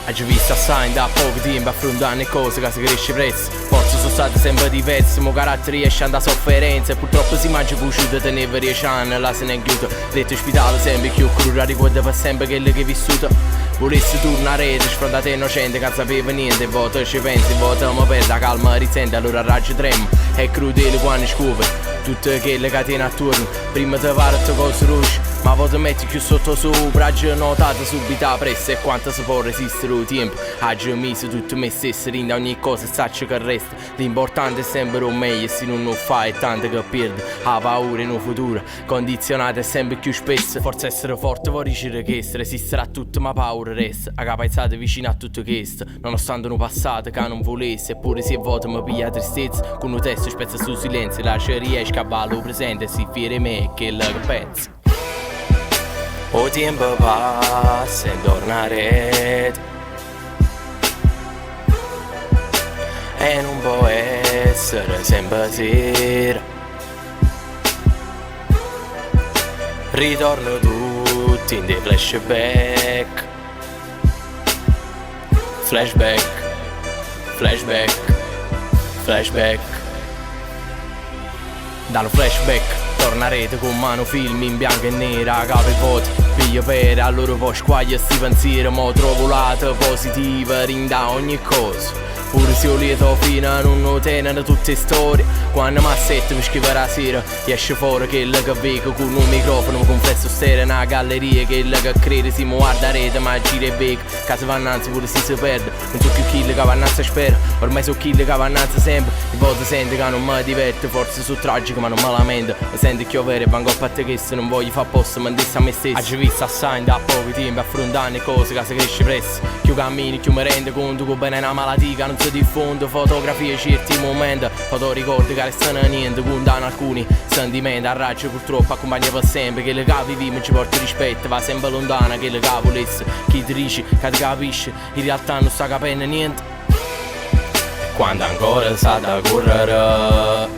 Hai visto assai da poco tempo affrontare cose che si cresce presto. Forse sono state sempre diverse, mo carattere riesce a andare a sofferenza. Purtroppo si mangia cusciuto, teneva 10 anni, la se ne è chiusa. Letto ospitale sempre più cruda, ricorda per sempre quello che hai vissuto. Volessi tornare, sfrontate innocente, che sapeva niente. Voto ci pensi, voto mi perda, calma risente, allora raggio tremo. È crudele quando scuope tutte quelle catene attorno. Prima di fare tutte cose rosse, ma poi ti metti più sotto sopra. Oggi notato subito la pressa e quanto si può resistere il tempo. Oggi ho messo tutto me stesso, rinde ogni cosa e saccio che resta. L'importante è sempre un meglio, se non lo fai è tanto che perdi. La paura in un futuro condizionato è sempre più spesso. Forse essere forte vuol dire che resisterà a tutto ma paura resta. A capazzate vicino a tutto questo, nonostante un passato che non volesse. Eppure se vuoto mi piglia tristezza, con un testo spezza sul silenzio. Lascia riesci a cavallo presente, si fiere me che lo pensi. O tempo passa e tornare e non può essere sempre sera. Ritorno tutti in dei flashback. Flashback, flashback, flashback. Dallo flashback tornarete con mano film in bianco e nera, capo e voto, figlio per allora poi squaglia sti pensieri, ma trovo lato positiva, rinda ogni cosa. Pure se ho lieto fino non lo tengono tutte storie. Quando mi assetto per scrivere la sera, esce fuori quello che vedo con un microfono, con flesso stereo, una galleria, quello che crede si guarda rete, ma gira e vedo che si va innanzi pure se si perde. Non so più chi che va innanzi spera, ormai so chi che va innanzi sempre. E volte sento che non mi diverte, forse sono tragico ma non me lamento. Mi sento che io vero e vengo a parte che se non voglio far posto, mi disse a me stesso. Hai visto assai da poco tempo affrontare cose che si cresce presto. Più cammini, più mi rendo conto che bene è una malattia che non si diffonde. Fotografie certi momenti, foto ricordi che restano niente. Contano alcuni sentimenti, a raggio purtroppo accompagna per sempre. Che le che viviamo ci porta rispetto, va sempre lontana che le che volesse. Chi ti dice che ti capisce, in realtà non sta capendo niente. Quando ancora sa da correre,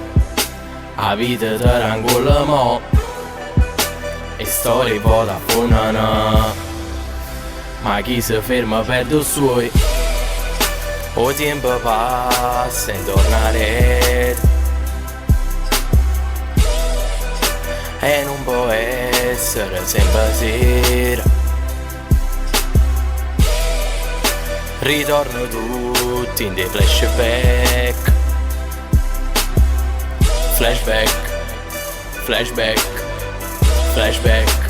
la vita ti rangola mo e storie poi ti affondano, ma chi si ferma perde il suo. O tempo passa e tornare e non può essere sempre sera. Ritorno tutti in dei flashback. Flashback, flashback, flashback.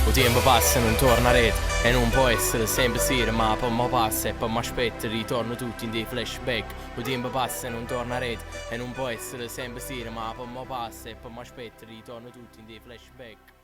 O tempo passa e non torna a rete e non può essere sempre sera, ma poi mi passa e poi mi aspetta. Ritorno tutti in dei flashback. O tempo passa e non torna a rete e non può essere sempre sera, ma poi mi passa e poi mi aspetta. Ritorno tutti in dei flashback.